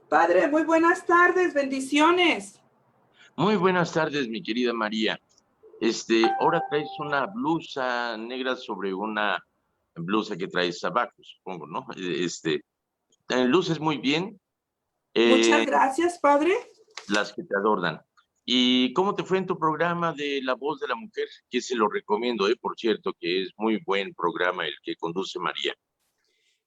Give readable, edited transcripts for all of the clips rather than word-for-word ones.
Padre, muy buenas tardes, bendiciones. Muy buenas tardes, mi querida María. Ahora traes una blusa negra sobre una blusa que traes abajo, supongo, ¿no? Luces muy bien, Muchas eh, gracias, Padre. las que te adornan. ¿Y cómo te fue en tu programa de La Voz de la Mujer? Que se lo recomiendo, por cierto, que es muy buen programa el que conduce María.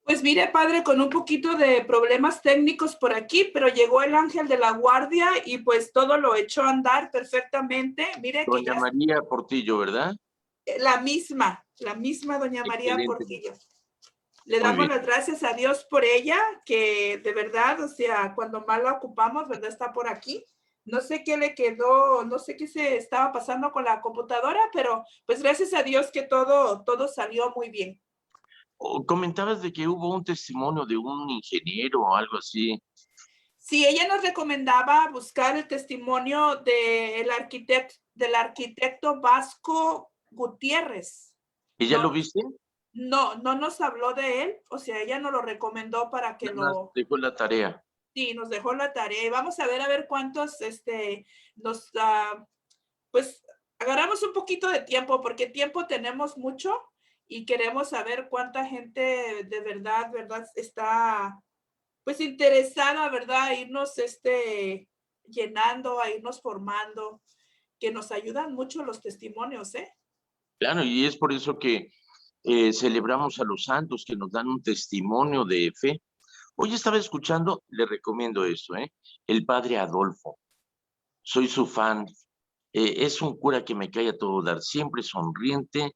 Pues mire, Padre, con un poquito de problemas técnicos por aquí, pero llegó el ángel de la guardia y pues todo lo echó a andar perfectamente. Mire que Doña ya María Portillo, ¿verdad? la misma doña María Excelente. Portillo. Le Muy damos bien. las gracias a Dios por ella, que de verdad, o sea, cuando más la ocupamos, ¿verdad? Está por aquí. No sé qué le quedó, no sé qué se estaba pasando con la computadora, pero pues gracias a Dios que todo salió muy bien. Comentabas de que hubo un testimonio de un ingeniero o algo así. Sí, ella nos recomendaba buscar el testimonio del arquitecto Vasco Gutiérrez. ¿Y ya No, lo viste? no nos habló de él, o sea, ella nos lo recomendó para que Nada más dejó la tarea. sí, nos dejó la tarea. Y vamos a ver cuántos, nos, pues, agarramos un poquito de tiempo, porque tiempo tenemos mucho y queremos saber cuánta gente de verdad, está pues interesada, ¿verdad? A irnos llenando, a irnos formando, que nos ayudan mucho los testimonios, ¿eh? Claro, y es por eso que celebramos a los santos que nos dan un testimonio de fe. Hoy estaba escuchando, le recomiendo esto, el padre Adolfo. Soy su fan. Es un cura que me cae a todo dar, siempre sonriente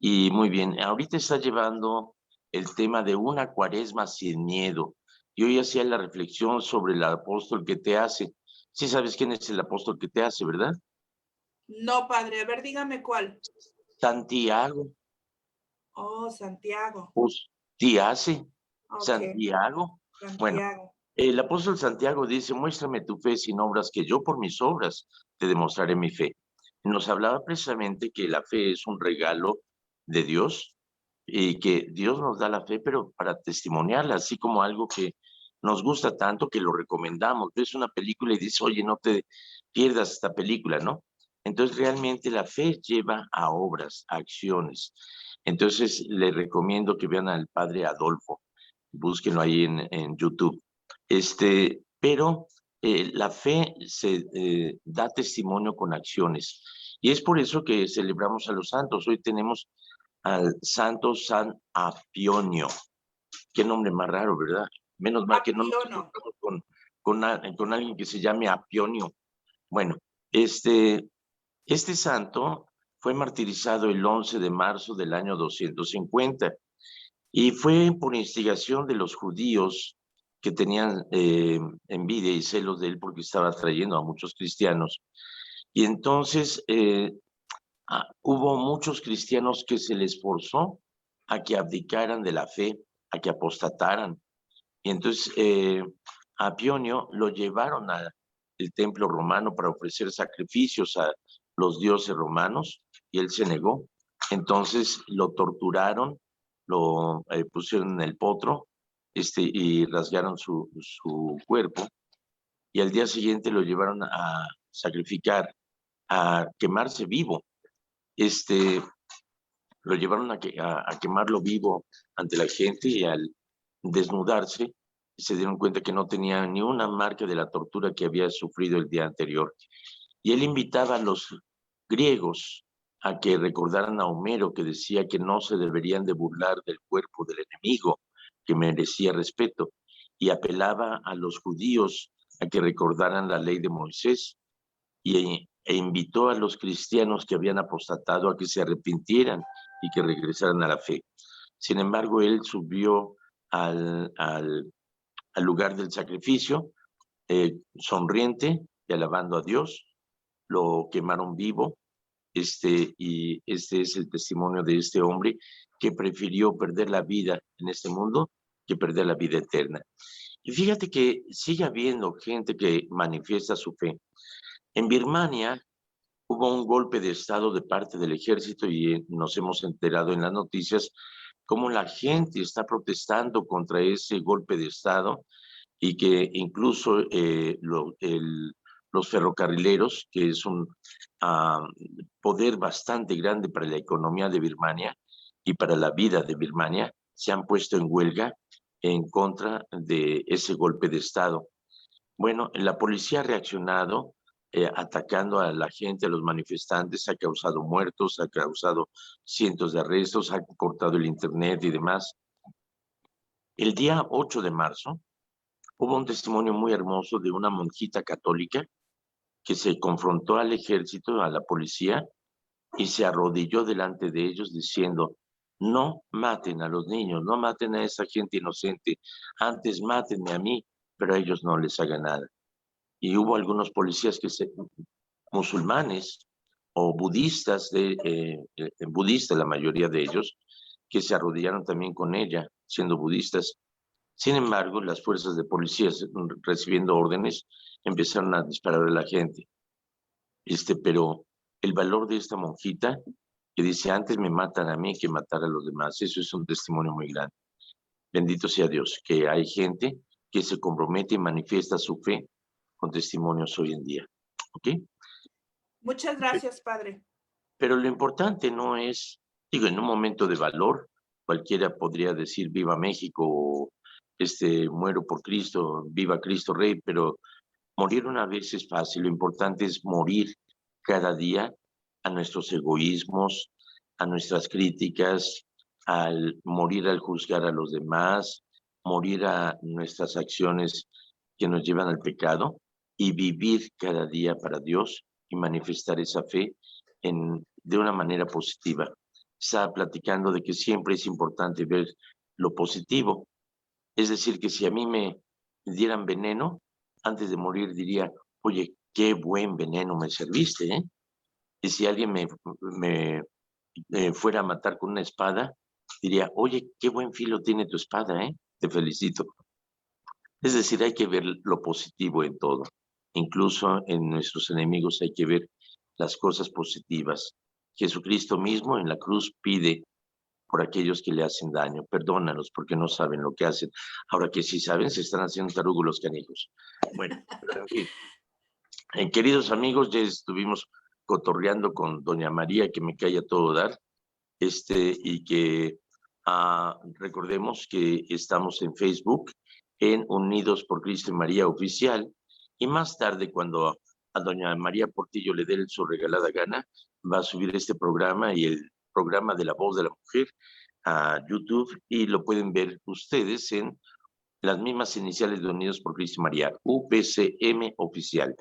y muy bien. Ahorita está llevando el tema de una cuaresma sin miedo. Y hoy hacía la reflexión sobre el apóstol que te hace. Sí sabes quién es el apóstol que te hace, ¿verdad? No, padre, a ver, dígame cuál. Santiago. Oh, Santiago. Pues te hace Ok, Santiago. Bueno, Santiago. el apóstol Santiago dice, muéstrame tu fe sin obras, que yo por mis obras te demostraré mi fe. Nos hablaba precisamente que la fe es un regalo de Dios y que Dios nos da la fe, pero para testimoniarla, así como algo que nos gusta tanto que lo recomendamos. Ves una película y dices, oye, no te pierdas esta película, ¿no? Entonces realmente la fe lleva a obras, a acciones. Entonces le recomiendo que vean al padre Adolfo, búsquenlo ahí en YouTube. Pero la fe se da testimonio con acciones. Y es por eso que celebramos a los santos. Hoy tenemos al santo San Apionio. Qué nombre más raro, ¿verdad? Menos mal que no nos Apiono. encontramos con alguien que se llame Apionio. Bueno, este santo fue martirizado el 11 de marzo del año 250 y fue por instigación de los judíos que tenían envidia y celos de él porque estaba trayendo a muchos cristianos. Y entonces hubo muchos cristianos que se les forzó a que abdicaran de la fe, a que apostataran. Y entonces a Pionio lo llevaron al templo romano para ofrecer sacrificios a los dioses romanos y él se negó. Entonces lo torturaron, lo pusieron en el potro y rasgaron su cuerpo y al día siguiente lo llevaron a sacrificar, a quemarse vivo. Este, lo llevaron a quemarlo vivo ante la gente y al desnudarse se dieron cuenta que no tenía ni una marca de la tortura que había sufrido el día anterior. Y él invitaba a los griegos a que recordaran a Homero, que decía que no se deberían de burlar del cuerpo del enemigo, que merecía respeto, y apelaba a los judíos a que recordaran la ley de Moisés e invitó a los cristianos que habían apostatado a que se arrepintieran y que regresaran a la fe. Sin embargo, él subió al lugar del sacrificio, sonriente y alabando a Dios, lo quemaron vivo, y este es el testimonio de este hombre que prefirió perder la vida en este mundo que perder la vida eterna. Y fíjate que sigue habiendo gente que manifiesta su fe. En Birmania hubo un golpe de estado de parte del ejército y nos hemos enterado en las noticias cómo la gente está protestando contra ese golpe de estado y que incluso los ferrocarrileros, que es un poder bastante grande para la economía de Birmania y para la vida de Birmania, se han puesto en huelga en contra de ese golpe de Estado. Bueno, la policía ha reaccionado atacando a la gente, a los manifestantes, ha causado muertos, ha causado cientos de arrestos, ha cortado el internet y demás. El día 8 de marzo hubo un testimonio muy hermoso de una monjita católica que se confrontó al ejército, a la policía, y se arrodilló delante de ellos diciendo: no maten a los niños, no maten a esa gente inocente, antes mátenme a mí, pero a ellos no les hagan nada. Y hubo algunos policías musulmanes o budistas, budistas la mayoría de ellos, que se arrodillaron también con ella, siendo budistas. Sin embargo, las fuerzas de policías, recibiendo órdenes, empezaron a disparar a la gente. Pero el valor de esta monjita, que dice: antes me matan a mí que matar a los demás, eso es un testimonio muy grande. Bendito sea Dios, que hay gente que se compromete y manifiesta su fe con testimonios hoy en día. ¿Ok? Muchas gracias, padre. Pero lo importante no es, digo, en un momento de valor, cualquiera podría decir viva México, o muero por Cristo, viva Cristo Rey, pero morir una vez es fácil. Lo importante es morir cada día a nuestros egoísmos, a nuestras críticas, al morir al juzgar a los demás, morir a nuestras acciones que nos llevan al pecado, y vivir cada día para Dios y manifestar esa fe de una manera positiva. Estaba platicando de que siempre es importante ver lo positivo. Es decir, que si a mí me dieran veneno, antes de morir diría: oye, qué buen veneno me serviste, ¿eh? Y si alguien me fuera a matar con una espada, diría: oye, qué buen filo tiene tu espada, ¿eh? Te felicito. Es decir, hay que ver lo positivo en todo. Incluso en nuestros enemigos hay que ver las cosas positivas. Jesucristo mismo en la cruz pide por aquellos que le hacen daño: perdónalos porque no saben lo que hacen. Ahora que sí saben, se están haciendo tarugos los canijos. Bueno, en fin. Queridos amigos, ya estuvimos cotorreando con doña María, que me cae a todo dar, y que recordemos que estamos en Facebook, en Unidos por Cristo y María Oficial, y más tarde, cuando a doña María Portillo le dé su regalada gana, va a subir este programa y el programa de La Voz de la Mujer a YouTube, y lo pueden ver ustedes en las mismas iniciales de Unidos por Cristo y María, UPCM Oficial.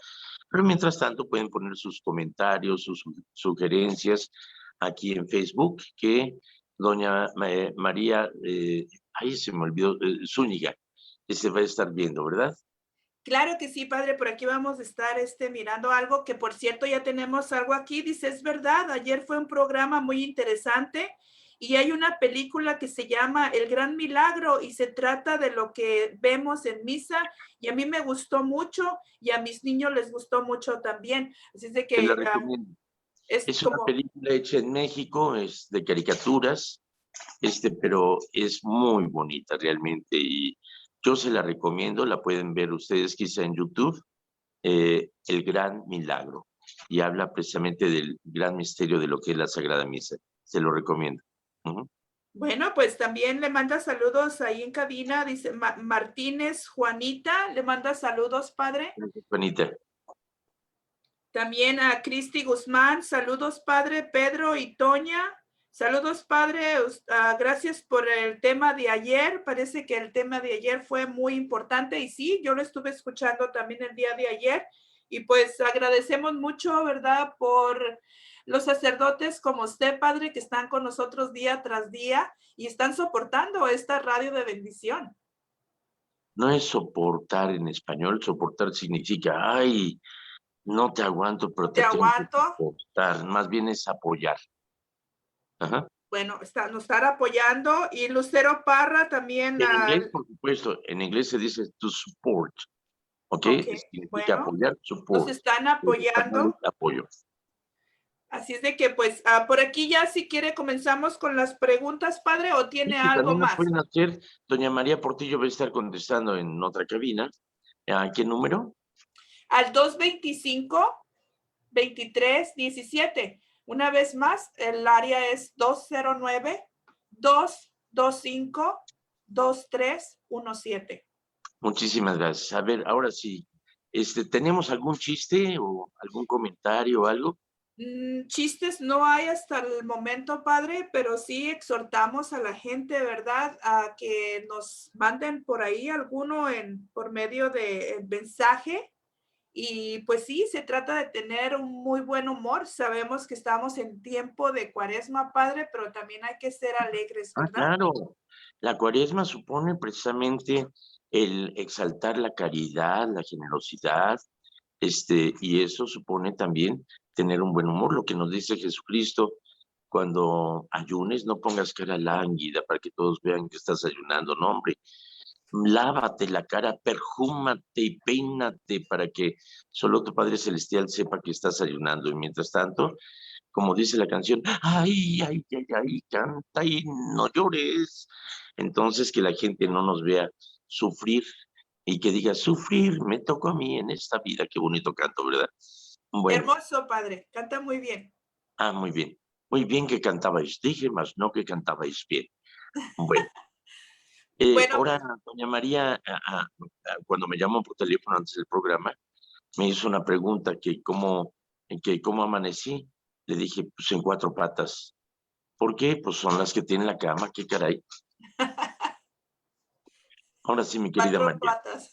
Pero mientras tanto pueden poner sus comentarios, sus sugerencias aquí en Facebook, que doña María, ahí se me olvidó, Zúñiga, se va a estar viendo, ¿verdad? Claro que sí, padre, por aquí vamos a estar mirando algo que, por cierto, ya tenemos algo aquí. Dice: es verdad, ayer fue un programa muy interesante y hay una película que se llama El Gran Milagro y se trata de lo que vemos en misa, y a mí me gustó mucho y a mis niños les gustó mucho también. Así es de Te la que recomiendo. es Es una como... película hecha en México, es de caricaturas, pero es muy bonita realmente, y yo se la recomiendo. La pueden ver ustedes quizá en YouTube, El Gran Milagro, y habla precisamente del gran misterio de lo que es la Sagrada Misa. Se lo recomiendo. Bueno, pues también le manda saludos ahí en cabina, dice Martínez Juanita, le manda saludos, padre. Gracias, Juanita. También a Cristi Guzmán, saludos, padre. Pedro y Toña, saludos, padre. Gracias por el tema de ayer. Parece que el tema de ayer fue muy importante y sí, yo lo estuve escuchando también el día de ayer, y pues agradecemos mucho, ¿verdad?, por los sacerdotes como usted, padre, que están con nosotros día tras día y están soportando esta radio de bendición. No es soportar en español. Soportar significa: ay, no te aguanto, pero No te te tengo que aguanto. soportar. Más bien es apoyar. Ajá. Bueno, nos estará apoyando. Y Lucero Parra también. En inglés, por supuesto, en inglés se dice to support, ¿ok? Ok, Significa bueno, apoyar, nos support. están En español apoyando. es apoyo. Así es de que, pues, por aquí ya si quiere comenzamos con las preguntas, padre, o tiene Y algo también las más. pueden hacer. Doña María Portillo va a estar contestando en otra cabina. ¿A qué número? Al 225-2317. Una vez más, el área es 209-225-2317. Muchísimas gracias. A ver, ahora sí, ¿tenemos algún chiste o algún comentario o algo? Chistes no hay hasta el momento, padre, pero sí exhortamos a la gente, ¿verdad? A que nos manden por ahí alguno por medio de mensaje. Y pues sí, se trata de tener un muy buen humor. Sabemos que estamos en tiempo de cuaresma, padre, pero también hay que ser alegres, Ah, ¿verdad? claro. La cuaresma supone precisamente el exaltar la caridad, la generosidad, y eso supone también tener un buen humor, lo que nos dice Jesucristo, cuando ayunes no pongas cara lánguida para que todos vean que estás ayunando, no, hombre, lávate la cara, perjúmate y peínate para que solo tu Padre Celestial sepa que estás ayunando, y mientras tanto, como dice la canción, ay, ay, ay, ay, canta y no llores. Entonces, que la gente no nos vea sufrir y que diga, sufrir me tocó a mí en esta vida. Qué bonito canto, ¿verdad? Bueno, Hermoso, padre. Canta muy bien. muy bien. Muy bien que cantabais, dije, mas no que cantabais bien. Bueno, Bueno, ahora, doña María, cuando me llamó por teléfono antes del programa, me hizo una pregunta que cómo amanecí. Le dije, pues en cuatro patas. ¿Por qué? Pues son las que tienen la cama, qué caray. Ahora sí, mi querida cuatro María. patas.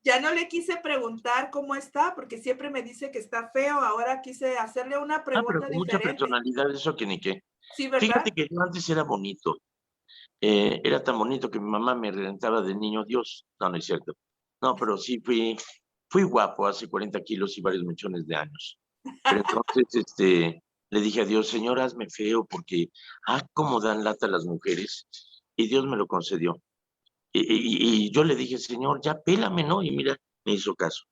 Ya no le quise preguntar cómo está, porque siempre me dice que está feo. Ahora quise hacerle una Pero pregunta con mucha diferente. personalidad, eso que ni qué. Sí, Fíjate ¿verdad? que yo antes era bonito. Era tan bonito que mi mamá me reventaba de niño Dios. No, no es cierto. No, pero sí fui guapo hace 40 kilos y varios mechones de años. Pero entonces, le dije a Dios, Señor, hazme feo porque, cómo dan lata las mujeres. Y Dios me lo concedió. Y yo le dije, Señor, ya pélame, ¿no? Y mira, me hizo caso.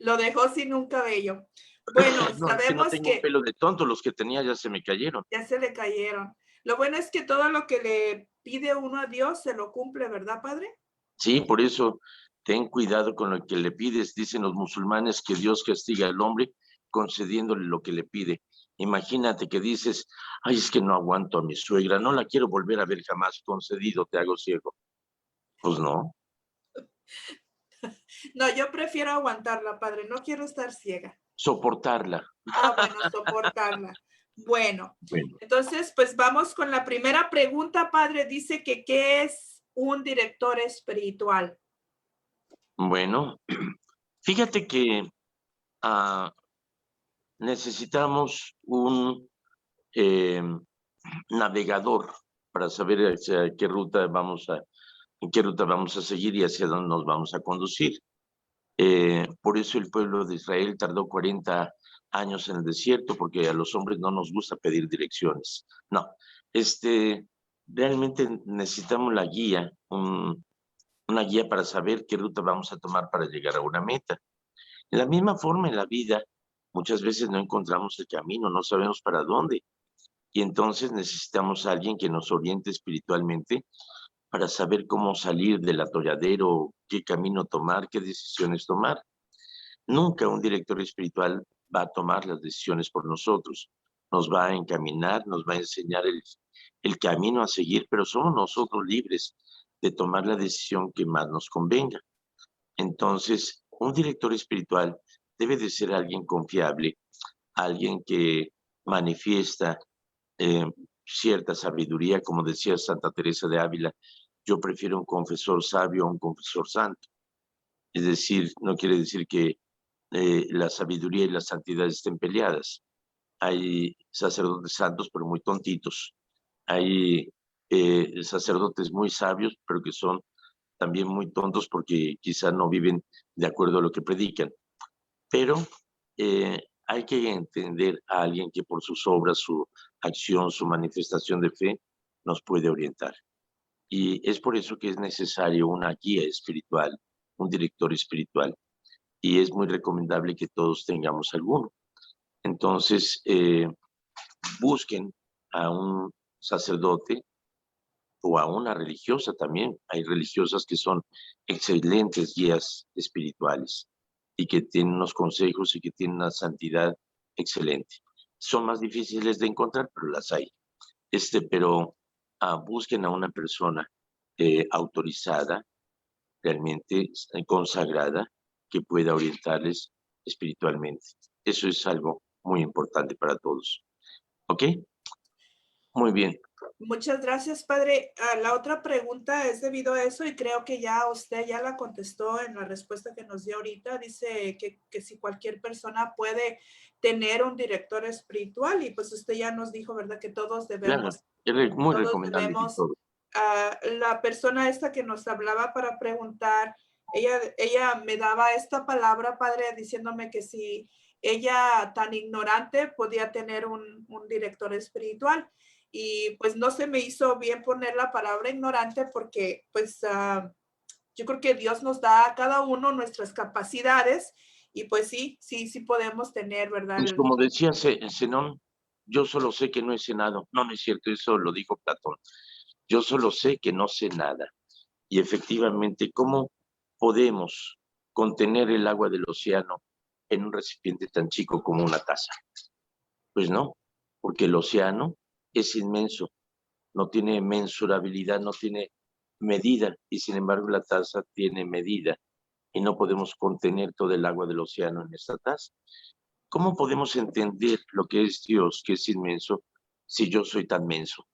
Lo dejó sin un cabello. Bueno, No, es que no sabemos tengo un que pelo de tonto, los que tenía ya se me cayeron. ya se le cayeron. Lo bueno es que todo lo que le pide uno a Dios se lo cumple, ¿verdad, padre? Sí, por eso ten cuidado con lo que le pides. Dicen los musulmanes que Dios castiga al hombre concediéndole lo que le pide. Imagínate que dices, ay, es que no aguanto a mi suegra, no la quiero volver a ver jamás, concedido, te hago ciego. Pues no, No, yo prefiero aguantarla, padre. No quiero estar ciega. soportarla. Bueno, soportarla. Bueno, Bueno, entonces, pues vamos con la primera pregunta, padre. Dice que, ¿qué es un director espiritual? bueno, fíjate que necesitamos un eh, navegador para saber hacia qué ruta en qué ruta vamos a seguir y hacia dónde nos vamos a conducir. Por eso el pueblo de Israel tardó 40 años en el desierto, porque a los hombres no nos gusta pedir direcciones. No, realmente necesitamos una guía para saber qué ruta vamos a tomar para llegar a una meta. De la misma forma en la vida, muchas veces no encontramos el camino, no sabemos para dónde. Y entonces necesitamos a alguien que nos oriente espiritualmente para saber cómo salir del atolladero, qué camino tomar, qué decisiones tomar. Nunca un director espiritual va a tomar las decisiones por nosotros. Nos va a encaminar, nos va a enseñar el camino a seguir, pero somos nosotros libres de tomar la decisión que más nos convenga. Entonces, un director espiritual debe de ser alguien confiable, alguien que manifiesta eh, cierta sabiduría, como decía Santa Teresa de Ávila, yo prefiero un confesor sabio a un confesor santo. Es decir, no quiere decir que la sabiduría y la santidad estén peleadas. Hay sacerdotes santos, pero muy tontitos. Hay sacerdotes muy sabios, pero que son también muy tontos porque quizá no viven de acuerdo a lo que predican. Pero hay que entender a alguien que por sus obras, su acción, su manifestación de fe, nos puede orientar. Y es por eso que es necesario una guía espiritual, un director espiritual. Y es muy recomendable que todos tengamos alguno. Entonces, busquen a un sacerdote o a una religiosa también. Hay religiosas que son excelentes guías espirituales y que tienen unos consejos y que tienen una santidad excelente. Son más difíciles de encontrar, pero las hay. Pero busquen a una persona autorizada, realmente consagrada, que pueda orientarles espiritualmente. Eso es algo muy importante para todos. ¿Ok? Muy bien. Muchas gracias, padre. La otra pregunta es debido a eso y creo que ya usted ya la contestó en la respuesta que nos dio ahorita. Dice que si cualquier persona puede tener un director espiritual y pues usted ya nos dijo, ¿verdad? Que todos Claro, debemos, es muy todos recomendable que debemos. todo. La persona esta que nos hablaba para preguntar, ella me daba esta palabra, padre, diciéndome que si ella tan ignorante podía tener un director espiritual. Y pues no se me hizo bien poner la palabra ignorante porque pues yo creo que Dios nos da a cada uno nuestras capacidades y pues sí podemos tener, ¿verdad? Pues como decía Zenón, yo solo sé que no he cenado. No, no es cierto, eso lo dijo Platón. Yo solo sé que no sé nada. Y efectivamente, ¿cómo podemos contener el agua del océano en un recipiente tan chico como una taza? Pues no, porque el océano es inmenso, no tiene mensurabilidad, no tiene medida, y sin embargo la taza tiene medida, y no podemos contener todo el agua del océano en esta taza. ¿Cómo podemos entender lo que es Dios, que es inmenso, si yo soy tan menso?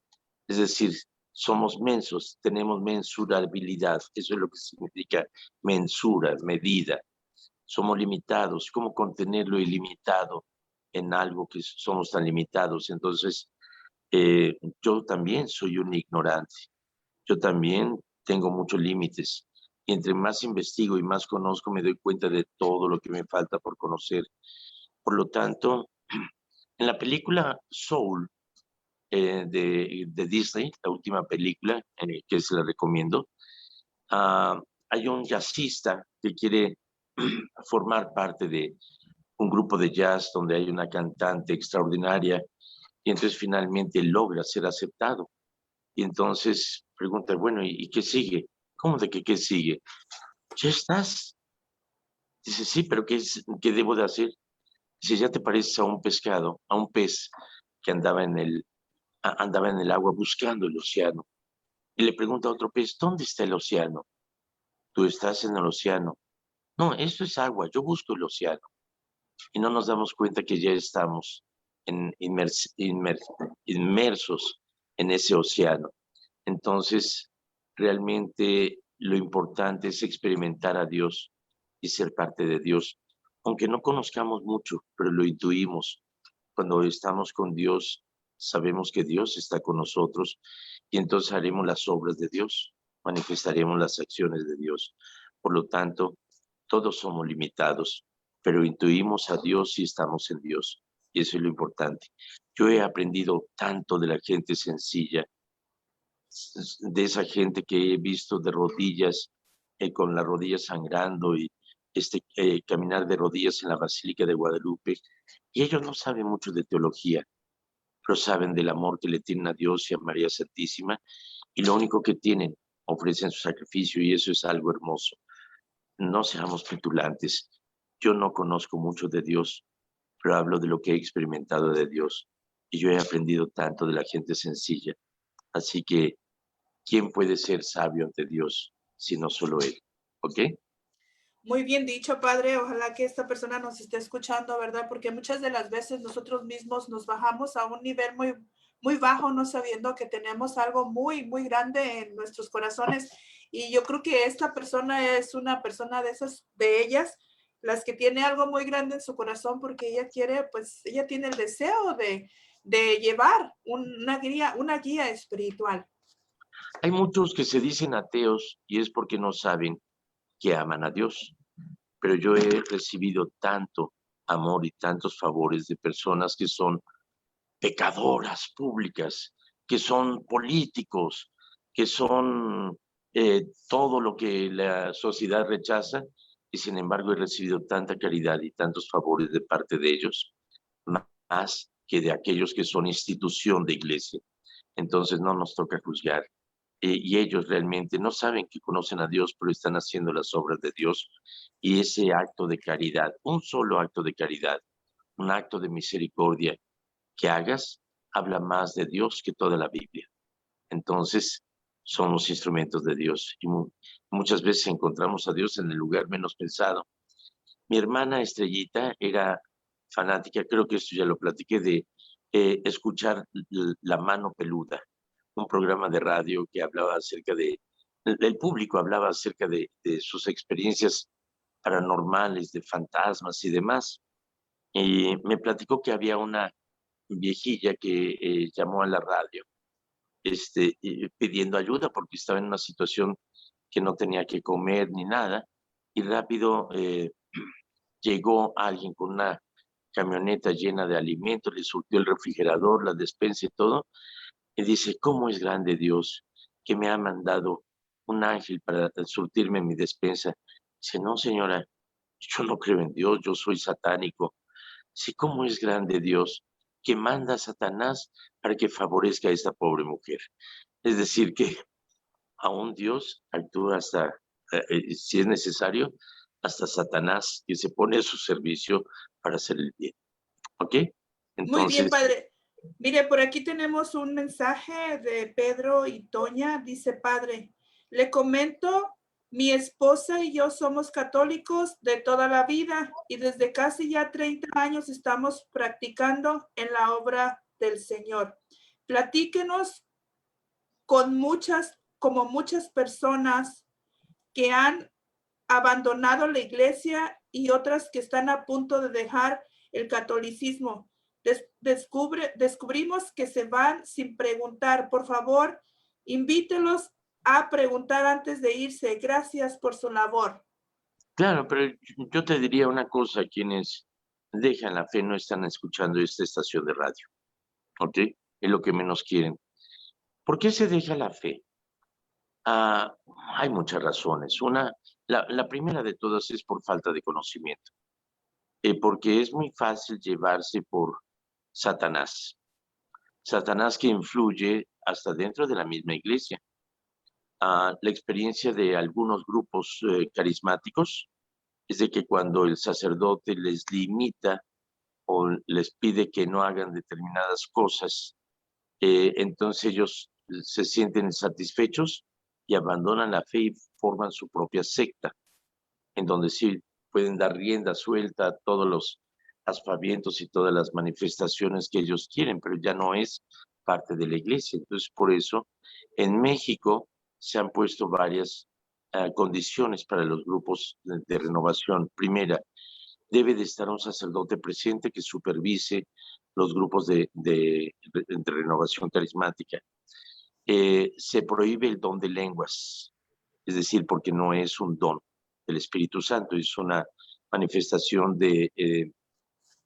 Es decir, somos mensos, tenemos mensurabilidad, eso es lo que significa mensura, medida. Somos limitados, ¿cómo contener lo ilimitado en algo que somos tan limitados? Entonces, yo también soy un ignorante, yo también tengo muchos límites. Y entre más investigo y más conozco, me doy cuenta de todo lo que me falta por conocer. Por lo tanto, en la película Soul de Disney, la última película que se la recomiendo, hay un jazzista que quiere formar parte de un grupo de jazz donde hay una cantante extraordinaria y entonces finalmente logra ser aceptado. Y entonces pregunta, bueno, ¿y qué sigue? ¿Cómo de que qué sigue? Ya estás. Dice, sí, pero ¿qué debo de hacer? Dice, ya te pareces a un pescado, a un pez que andaba en el agua buscando el océano. Y le pregunta a otro pez, ¿dónde está el océano? Tú estás en el océano. No, esto es agua, yo busco el océano. Y no nos damos cuenta que ya estamos inmersos en ese océano. Entonces, realmente lo importante es experimentar a Dios y ser parte de Dios, aunque no conozcamos mucho, pero lo intuimos. Cuando estamos con Dios, sabemos que Dios está con nosotros y entonces haremos las obras de Dios, manifestaremos las acciones de Dios. Por lo tanto, todos somos limitados, pero intuimos a Dios y estamos en Dios. Y eso es lo importante. Yo he aprendido tanto de la gente sencilla, de esa gente que he visto de rodillas, con las rodillas sangrando y caminar de rodillas en la Basílica de Guadalupe. Y ellos no saben mucho de teología, pero saben del amor que le tienen a Dios y a María Santísima. Y lo único que tienen, ofrecen su sacrificio y eso es algo hermoso. No seamos petulantes. Yo no conozco mucho de Dios, pero hablo de lo que he experimentado de Dios. Y yo he aprendido tanto de la gente sencilla. Así que, ¿quién puede ser sabio ante Dios si no solo Él? ¿Ok? Muy bien dicho, padre. Ojalá que esta persona nos esté escuchando, ¿verdad? Porque muchas de las veces nosotros mismos nos bajamos a un nivel muy bajo, no sabiendo que tenemos algo muy grande en nuestros corazones. Y yo creo que esta persona es una persona de ellas, las que tiene algo muy grande en su corazón porque ella quiere, pues ella tiene el deseo de llevar una guía espiritual. Hay muchos que se dicen ateos y es porque no saben que aman a Dios. Pero yo he recibido tanto amor y tantos favores de personas que son pecadoras públicas, que son políticos, que son todo lo que la sociedad rechaza, y sin embargo he recibido tanta caridad y tantos favores de parte de ellos, más que de aquellos que son institución de iglesia. Entonces no nos toca juzgar. Y ellos realmente no saben que conocen a Dios, pero están haciendo las obras de Dios. Y ese acto de caridad, un solo acto de caridad, un acto de misericordia que hagas, habla más de Dios que toda la Biblia. Entonces, somos instrumentos de Dios y muchas veces encontramos a Dios en el lugar menos pensado. Mi hermana Estrellita era fanática, creo que esto ya lo platiqué, de escuchar La Mano Peluda, un programa de radio que hablaba acerca el público hablaba acerca de sus experiencias paranormales, de fantasmas y demás. Y me platicó que había una viejilla que llamó a la radio pidiendo ayuda porque estaba en una situación que no tenía que comer ni nada, y rápido llegó alguien con una camioneta llena de alimentos, le surtió el refrigerador, la despensa y todo, y dice, ¿cómo es grande Dios que me ha mandado un ángel para surtirme mi despensa? Dice, no señora, yo no creo en Dios, yo soy satánico. Sí, ¿cómo es grande Dios que manda a Satanás para que favorezca a esta pobre mujer? Es decir, que aún Dios actúa hasta, si es necesario, hasta Satanás, que se pone a su servicio para hacer el bien. ¿Ok? Muy bien, Entonces, padre. Mire, por aquí tenemos un mensaje de Pedro y Toña. Dice, padre, le comento, mi esposa y yo somos católicos de toda la vida y desde casi ya 30 años estamos practicando en la obra del Señor. Platíquenos como muchas personas que han abandonado la iglesia y otras que están a punto de dejar el catolicismo. Descubrimos que se van sin preguntar. Por favor, invítelos a preguntar antes de irse. Gracias por su labor. claro, pero yo te diría una cosa, quienes dejan la fe no están escuchando esta estación de radio, ¿ok? Es lo que menos quieren. ¿Por qué se deja la fe? Ah, hay muchas razones. La primera de todas es por falta de conocimiento, porque es muy fácil llevarse por Satanás. Satanás que influye hasta dentro de la misma iglesia. La experiencia de algunos grupos carismáticos es de que cuando el sacerdote les limita o les pide que no hagan determinadas cosas, entonces ellos se sienten insatisfechos y abandonan la fe y forman su propia secta, en donde sí pueden dar rienda suelta a todos los aspavientos y todas las manifestaciones que ellos quieren, pero ya no es parte de la iglesia. Entonces, por eso, en México se han puesto varias condiciones para los grupos de renovación. Primera, debe de estar un sacerdote presente que supervise los grupos de renovación carismática. Se prohíbe el don de lenguas, es decir, porque no es un don del Espíritu Santo, es una manifestación de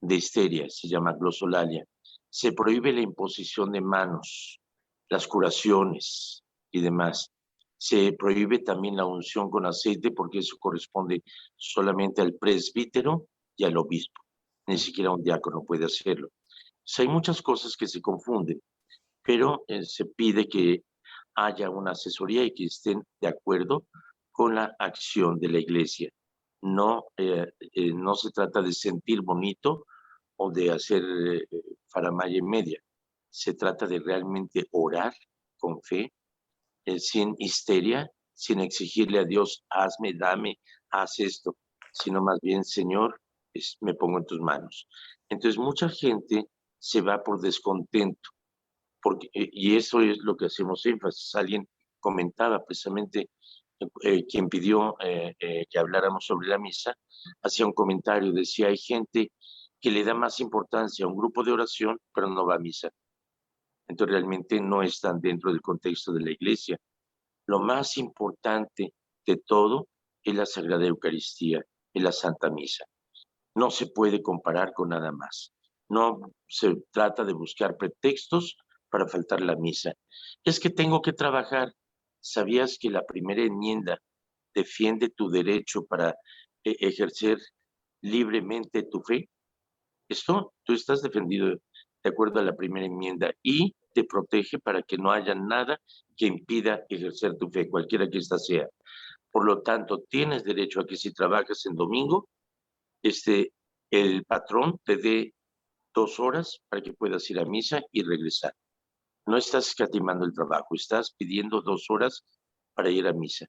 histeria, se llama glosolalia. Se prohíbe la imposición de manos, las curaciones y demás. Se prohíbe también la unción con aceite porque eso corresponde solamente al presbítero y al obispo. Ni siquiera un diácono puede hacerlo. Entonces, hay muchas cosas que se confunden, pero se pide que haya una asesoría y que estén de acuerdo con la acción de la iglesia. No se trata de sentir bonito o de hacer faramaya en media. Se trata de realmente orar con fe, sin histeria, sin exigirle a Dios, hazme, dame, haz esto, sino más bien, Señor, me pongo en tus manos. Entonces, mucha gente se va por descontento, porque, y eso es lo que hacemos énfasis. Alguien comentaba precisamente, quien pidió que habláramos sobre la misa, hacía un comentario, decía, hay gente que le da más importancia a un grupo de oración, pero no va a misa. Entonces realmente no están dentro del contexto de la iglesia. Lo más importante de todo es la Sagrada Eucaristía, es la Santa Misa. No se puede comparar con nada más. No se trata de buscar pretextos para faltar la misa. Es que tengo que trabajar. ¿Sabías que la primera enmienda defiende tu derecho para ejercer libremente tu fe? Esto, tú estás defendido de acuerdo a la primera enmienda y te protege para que no haya nada que impida ejercer tu fe, cualquiera que ésta sea. Por lo tanto, tienes derecho a que si trabajas en domingo, el patrón te dé 2 horas para que puedas ir a misa y regresar. No estás escatimando el trabajo, estás pidiendo 2 horas para ir a misa.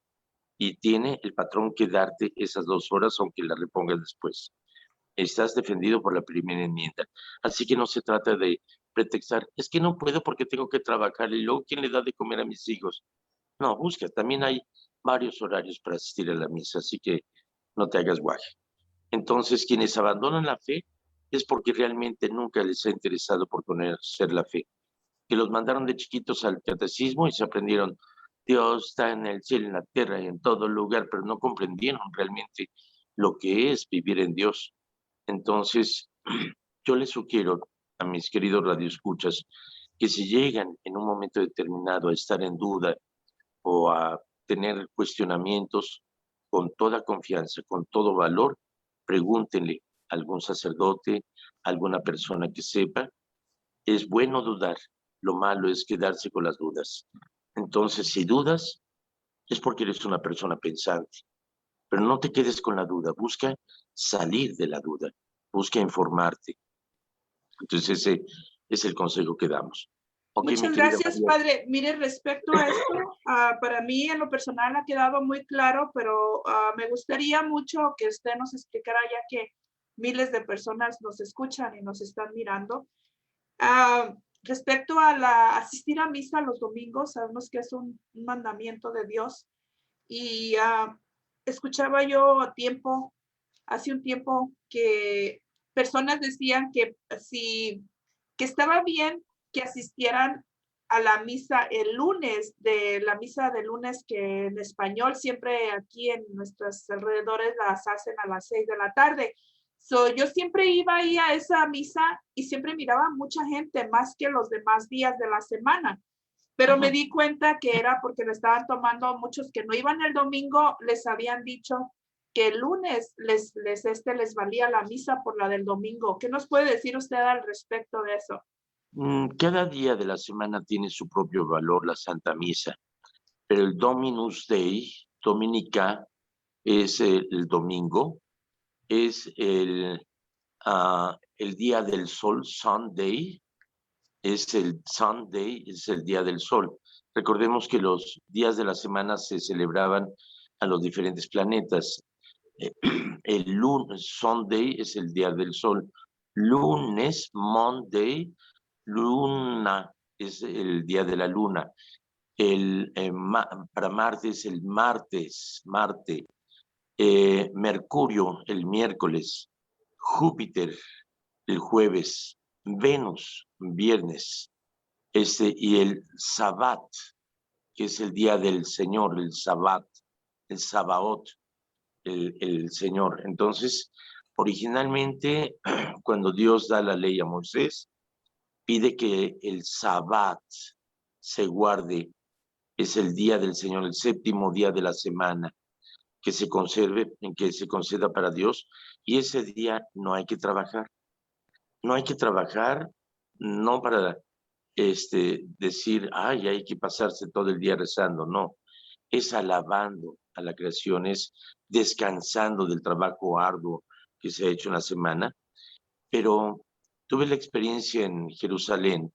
Y tiene el patrón que darte esas 2 horas, aunque las repongas después. Estás defendido por la primera enmienda. Así que no se trata de pretextar, es que no puedo porque tengo que trabajar y luego ¿quién le da de comer a mis hijos? No, busca, también hay varios horarios para asistir a la misa, así que no te hagas guaje. Entonces, quienes abandonan la fe es porque realmente nunca les ha interesado por conocer la fe. Que los mandaron de chiquitos al catecismo y se aprendieron, Dios está en el cielo, en la tierra y en todo lugar, pero no comprendieron realmente lo que es vivir en Dios. Entonces, yo les sugiero a mis queridos radioescuchas que si llegan en un momento determinado a estar en duda o a tener cuestionamientos, con toda confianza, con todo valor, pregúntenle a algún sacerdote, a alguna persona que sepa. Es bueno dudar, lo malo es quedarse con las dudas. Entonces, si dudas, es porque eres una persona pensante, pero no te quedes con la duda, busca salir de la duda, busca informarte. Entonces, ese es el consejo que damos. Ok, mi Muchas querida gracias, María. padre. Mire, respecto a esto, para mí en lo personal ha quedado muy claro, pero me gustaría mucho que usted nos explicara, ya que miles de personas nos escuchan y nos están mirando. Respecto a asistir a misa los domingos, sabemos que es un mandamiento de Dios y escuchaba yo hace un tiempo que personas decían que que estaba bien que asistieran a la misa el lunes, de la misa de lunes, que en español siempre aquí en nuestros alrededores las hacen a las 6 de la tarde. Yo siempre iba ahí a esa misa y siempre miraba mucha gente, más que los demás días de la semana. Pero me di cuenta que era porque le estaban tomando muchos que no iban el domingo, les habían dicho que el lunes les valía la misa por la del domingo. ¿Qué nos puede decir usted al respecto de eso? Cada día de la semana tiene su propio valor la Santa Misa, pero el Dominus Dei, Dominica, es el domingo, es el día del sol, Sunday, es el Sunday, es el día del sol. Recordemos que los días de la semana se celebraban a los diferentes planetas. El lunes, Sunday, es el día del sol. Lunes, Monday, luna, es el día de la luna. Para martes, el martes, Marte. Mercurio, el miércoles. Júpiter, el jueves. Venus, viernes. Y el Sabbat, que es el día del Señor, el Sabbat, el Sabaot, el Señor. Entonces, originalmente, cuando Dios da la ley a Moisés, pide que el Sabbat se guarde, es el día del Señor, el séptimo día de la semana, que se conserve, en que se conceda para Dios, y ese día no hay que trabajar. No hay que trabajar, no para decir, ay, hay que pasarse todo el día rezando, no. Es alabando a la creación, es descansando del trabajo arduo que se ha hecho en la semana. Pero tuve la experiencia en Jerusalén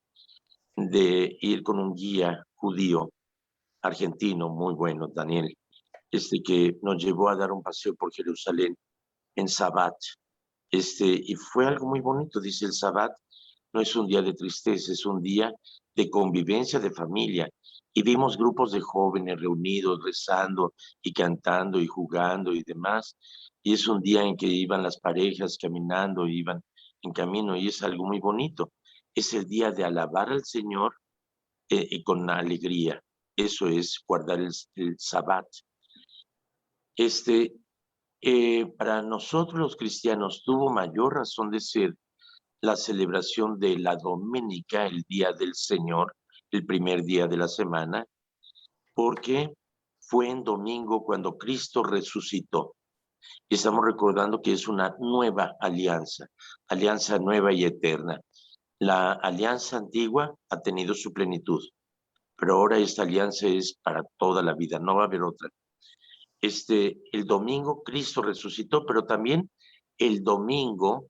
de ir con un guía judío argentino muy bueno, Daniel, que nos llevó a dar un paseo por Jerusalén en Sabbat. Y fue algo muy bonito. Dice, el Sabbat no es un día de tristeza, es un día de convivencia, de familia. Y vimos grupos de jóvenes reunidos, rezando y cantando y jugando y demás. Y es un día en que iban las parejas caminando, iban en camino, y es algo muy bonito. Es el día de alabar al Señor y con alegría. Eso es guardar el Sabbat. Para nosotros los cristianos tuvo mayor razón de ser la celebración de la Doménica, el Día del Señor, el primer día de la semana, porque fue en domingo cuando Cristo resucitó. Y estamos recordando que es una nueva alianza nueva y eterna. La alianza antigua ha tenido su plenitud, pero ahora esta alianza es para toda la vida, no va a haber otra. El domingo Cristo resucitó, pero también el domingo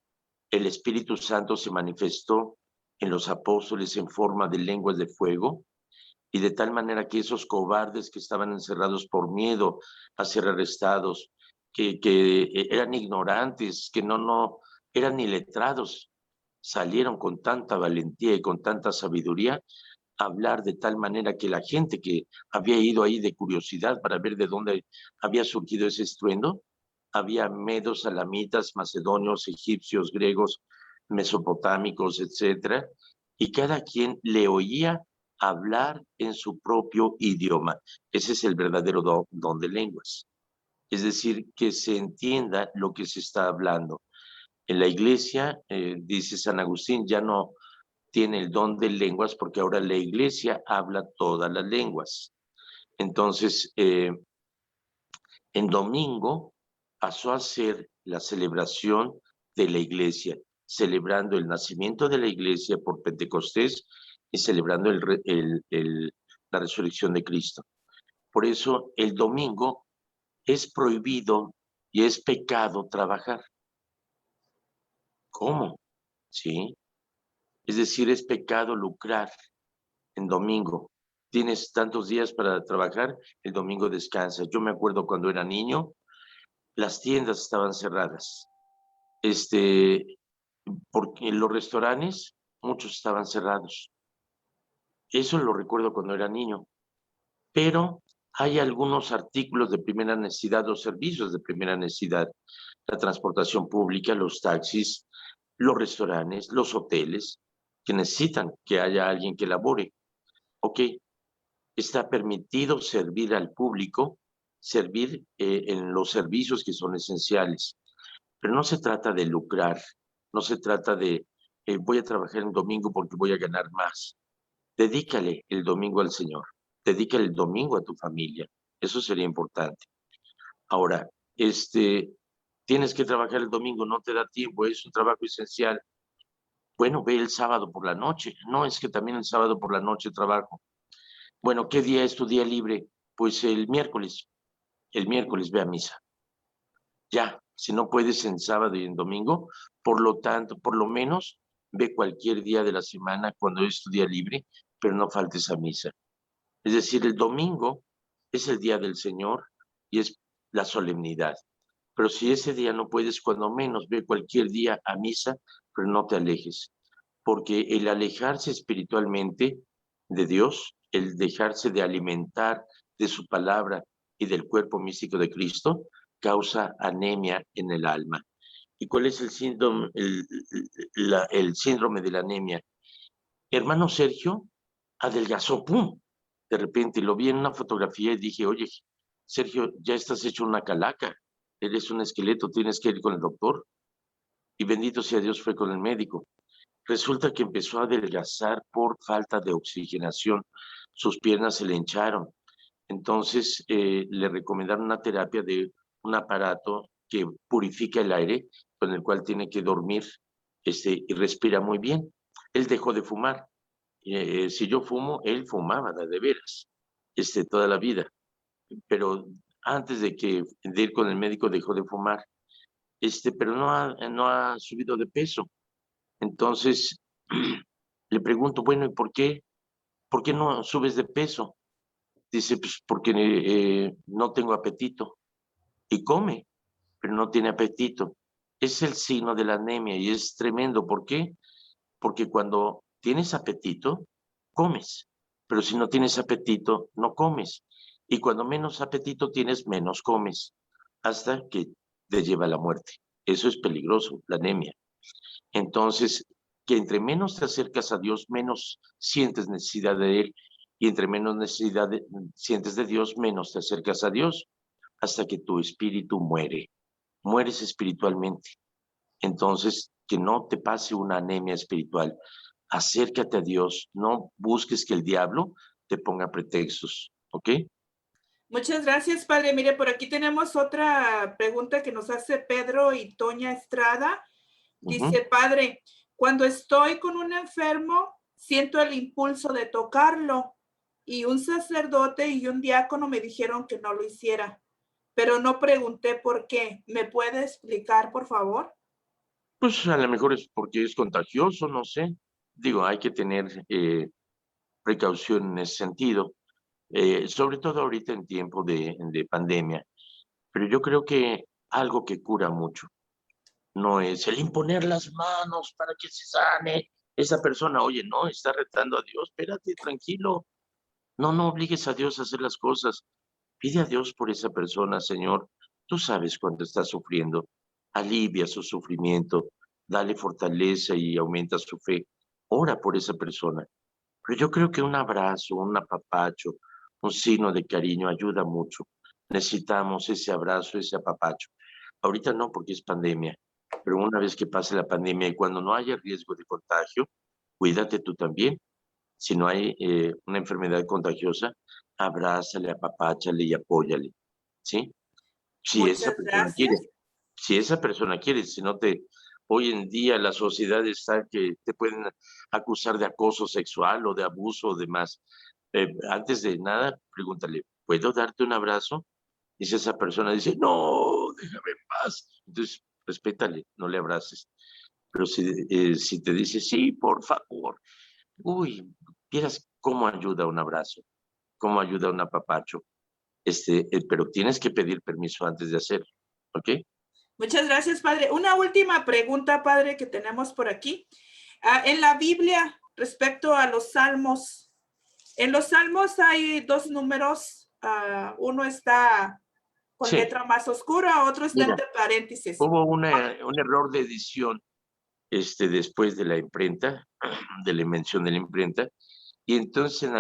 el Espíritu Santo se manifestó en los apóstoles en forma de lenguas de fuego, y de tal manera que esos cobardes que estaban encerrados por miedo a ser arrestados, que eran ignorantes, que no eran ni letrados, salieron con tanta valentía y con tanta sabiduría a hablar de tal manera que la gente que había ido ahí de curiosidad para ver de dónde había surgido ese estruendo, había medos, alamitas, macedonios, egipcios, griegos, mesopotámicos, etcétera, y cada quien le oía hablar en su propio idioma. Ese es el verdadero don de lenguas. Es decir, que se entienda lo que se está hablando. En la iglesia, dice San Agustín, ya no tiene el don de lenguas porque ahora la iglesia habla todas las lenguas. Entonces, en domingo pasó a ser la celebración de la iglesia, celebrando el nacimiento de la iglesia por Pentecostés y celebrando la resurrección de Cristo. Por eso el domingo es prohibido y es pecado trabajar. ¿Cómo? Sí. Es decir, es pecado lucrar en domingo. Tienes tantos días para trabajar, el domingo descansas. Yo me acuerdo cuando era niño, las tiendas estaban cerradas. Porque los restaurantes, muchos estaban cerrados. Eso lo recuerdo cuando era niño. Pero hay algunos artículos de primera necesidad o servicios de primera necesidad. La transportación pública, los taxis, los restaurantes, los hoteles, que necesitan que haya alguien que labore. Ok, está permitido servir al público, servir en los servicios que son esenciales. Pero no se trata de lucrar, no se trata de voy a trabajar en domingo porque voy a ganar más. Dedícale el domingo al Señor, dedícale el domingo a tu familia. Eso sería importante. Ahora, tienes que trabajar el domingo, no te da tiempo, es un trabajo esencial. Bueno, ve el sábado por la noche. No, es que también el sábado por la noche trabajo. Bueno, ¿qué día es tu día libre? Pues el miércoles. El miércoles ve a misa. Ya, si no puedes en sábado y en domingo, por lo tanto, por lo menos ve cualquier día de la semana cuando es tu día libre, pero no faltes a misa. Es decir, el domingo es el día del Señor y es la solemnidad. Pero si ese día no puedes, cuando menos ve cualquier día a misa, pero no te alejes. Porque el alejarse espiritualmente de Dios, el dejarse de alimentar de su palabra y del cuerpo místico de Cristo, causa anemia en el alma. ¿Y cuál es el síndrome, el síndrome de la anemia? Hermano Sergio adelgazó, ¡pum! De repente lo vi en una fotografía y dije, oye, Sergio, ya estás hecho una calaca, eres un esqueleto, tienes que ir con el doctor. Y bendito sea Dios, fue con el médico. Resulta que empezó a adelgazar por falta de oxigenación, sus piernas se le hincharon. Entonces le recomendaron una terapia de un aparato que purifica el aire, con el cual tiene que dormir y respira muy bien. Él dejó de fumar. Si yo fumo, él fumaba de veras, toda la vida. Pero antes de ir con el médico dejó de fumar, pero no ha subido de peso. Entonces le pregunto, bueno, ¿y por qué? ¿Por qué no subes de peso? Dice, pues porque no tengo apetito. Y come, pero no tiene apetito. Es el signo de la anemia y es tremendo. ¿Por qué? Porque cuando tienes apetito, comes. Pero si no tienes apetito, no comes. Y cuando menos apetito tienes, menos comes. Hasta que te lleva a la muerte. Eso es peligroso, la anemia. Entonces, que entre menos te acercas a Dios, menos sientes necesidad de Él. Y entre menos sientes de Dios, menos te acercas a Dios, hasta que tu espíritu muere. Mueres espiritualmente. Entonces, que no te pase una anemia espiritual. Acércate a Dios, no busques que el diablo te ponga pretextos, ¿ok? Muchas gracias, padre. Mire, por aquí tenemos otra pregunta que nos hace Pedro y Toña Estrada. Ujú. Dice, padre, cuando estoy con un enfermo, siento el impulso de tocarlo y un sacerdote y un diácono me dijeron que no lo hiciera, pero no pregunté por qué. ¿Me puede explicar, por favor? Pues a lo mejor es porque es contagioso, no sé. Digo, hay que tener precaución en ese sentido, sobre todo ahorita en tiempo de pandemia. Pero yo creo que algo que cura mucho no es el imponer las manos para que se sane esa persona. Oye, no, está retando a Dios, espérate, tranquilo. No, no obligues a Dios a hacer las cosas. Pide a Dios por esa persona, Señor. Tú sabes cuánto está sufriendo. Alivia su sufrimiento, dale fortaleza y aumenta su fe. Ora por esa persona. Pero yo creo que un abrazo, un apapacho, un signo de cariño ayuda mucho. Necesitamos ese abrazo, ese apapacho. Ahorita no, porque es pandemia, pero una vez que pase la pandemia y cuando no haya riesgo de contagio, cuídate tú también. Si no hay una enfermedad contagiosa, abrázale, apapáchale y apóyale, ¿sí? Si esa Muchas persona quiere, gracias. si esa persona quiere, si no te, hoy en día la sociedad está que te pueden acusar de acoso sexual o de abuso o demás. Antes de nada, pregúntale, ¿puedo darte un abrazo? Y si esa persona dice, no, déjame en paz, entonces respétale, no le abraces. Pero si te dice, sí, por favor, uy, vieras cómo ayuda un abrazo, cómo ayuda un apapacho. Pero tienes que pedir permiso antes de hacerlo, ¿ok? Muchas gracias, padre. Una última pregunta, padre, que tenemos por aquí. En la Biblia, respecto a los salmos, en los salmos hay dos números. Uno está con Sí, letra más oscura, otro está mira, entre paréntesis. hubo un error de edición después de la imprenta, de la invención de la imprenta, y entonces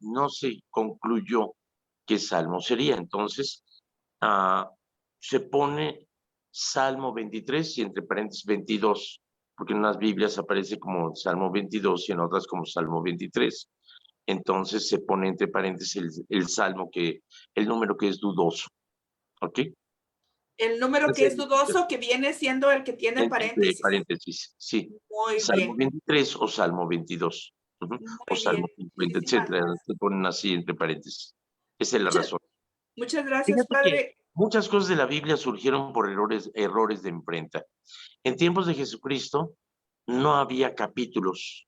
no se concluyó qué salmo sería. Entonces ah, se pone Salmo 23 y entre paréntesis 22, porque en unas Biblias aparece como Salmo 22 y en otras como Salmo 23. Entonces se pone entre paréntesis el salmo el número que es dudoso, ¿ok? El número que es dudoso, que viene siendo el que tiene Entre paréntesis. paréntesis, sí. Muy Salmo bien, 23 o Salmo 22. Ujú. O muy bien. Salmo 50, Muchísimas etcétera. gracias. Se ponen así entre paréntesis. Esa es la Muchas, razón. muchas gracias, Fíjate que padre. muchas cosas de la Biblia surgieron por errores de imprenta. En tiempos de Jesucristo no había capítulos,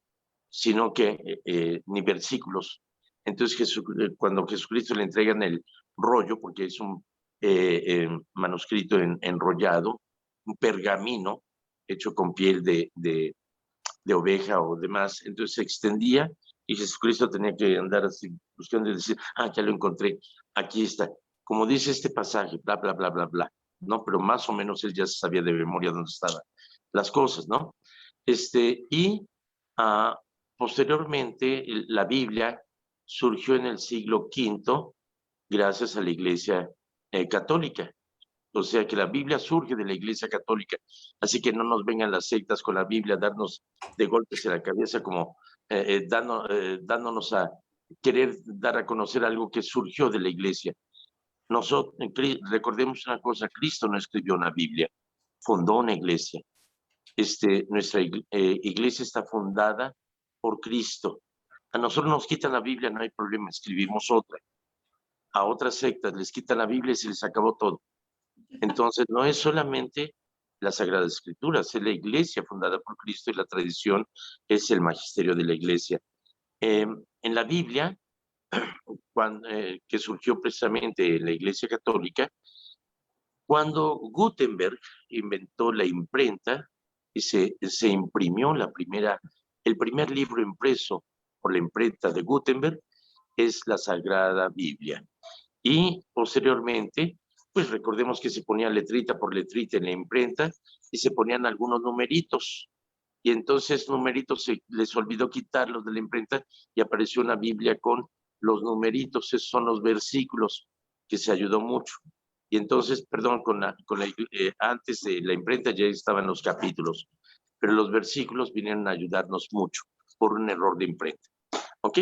sino que ni versículos. Entonces, cuando Jesucristo le entregan el rollo, porque es un manuscrito enrollado, un pergamino hecho con piel de oveja o demás, entonces se extendía y Jesucristo tenía que andar así buscando y decir, ya lo encontré, aquí está. Como dice este pasaje, bla, bla, bla, bla, bla, ¿no? Pero más o menos él ya sabía de memoria dónde estaban las cosas, ¿no? Y ah, posteriormente la Biblia surgió en el siglo V gracias a la Iglesia católica. O sea que la Biblia surge de la Iglesia Católica. Así que no nos vengan las sectas con la Biblia a darnos de golpes en la cabeza como dándonos a querer dar a conocer algo que surgió de la Iglesia. Nosotros, recordemos una cosa, Cristo no escribió una Biblia, fundó una iglesia. Nuestra iglesia está fundada por Cristo. A nosotros nos quitan la Biblia, no hay problema, escribimos otra. A otras sectas les quitan la Biblia y se les acabó todo. Entonces, no es solamente la Sagrada Escritura, es la iglesia fundada por Cristo y la tradición es el magisterio de la iglesia. En la Biblia, que surgió precisamente en la iglesia católica, cuando Gutenberg inventó la imprenta y se imprimió el primer libro impreso por la imprenta de Gutenberg, es la Sagrada Biblia. Y posteriormente, pues recordemos que se ponía letrita por letrita en la imprenta y se ponían algunos numeritos. Y entonces numeritos se les olvidó quitarlos de la imprenta y apareció una Biblia con los numeritos, esos son los versículos, que se ayudó mucho. Y entonces, perdón, antes de la imprenta ya estaban los capítulos, pero los versículos vinieron a ayudarnos mucho por un error de imprenta. ¿Ok?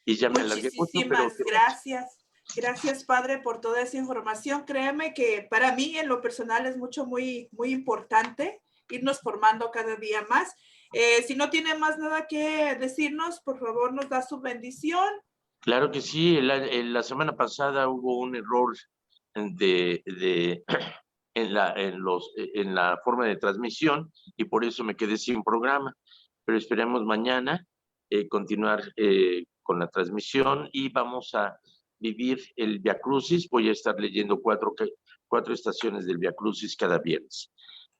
Y ya me alargué mucho, pero Muchísimas gracias. Gracias, Padre, por toda esa información. Créeme que para mí, en lo personal, es muy importante irnos formando cada día más. Si no tiene más nada que decirnos, por favor, nos da su bendición. Claro que sí, la semana pasada hubo un error de en la forma de transmisión y por eso me quedé sin programa, pero esperemos mañana continuar con la transmisión y vamos a vivir el Via Crucis. Voy a estar leyendo cuatro estaciones del Via Crucis cada viernes.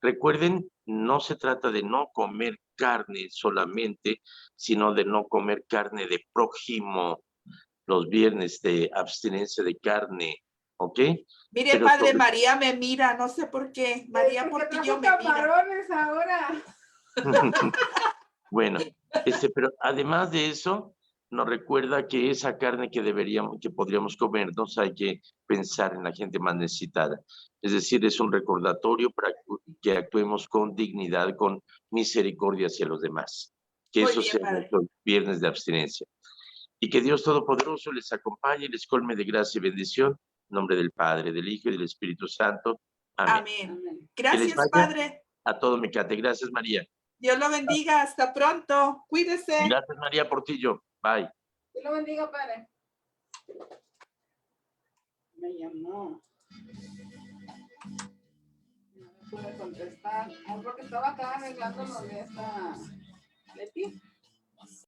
Recuerden, no se trata de no comer carne solamente, sino de no comer carne de prójimo, los viernes de abstinencia de carne, ¿ok? Mire, Pero Padre, sobre... María me mira, no sé por qué. María Portillo me mira. Camarones ahora. Bueno, pero además de eso, nos recuerda que esa carne que podríamos comernos, hay que pensar en la gente más necesitada. Es decir, es un recordatorio para que actuemos con dignidad, con misericordia hacia los demás. Que Muy eso bien, sea Padre. nuestro viernes de abstinencia. Y que Dios Todopoderoso les acompañe y les colme de gracia y bendición. En nombre del Padre, del Hijo y del Espíritu Santo. Amén. Amén. Que les Gracias, vaya Padre. a todo mi cate. Gracias, María. Dios lo bendiga. Hasta pronto. Cuídese. Gracias, María Portillo. Bye. Dios lo bendiga, Padre. Me llamó. No me pude contestar. Porque estaba acá arreglando lo de esta Leti.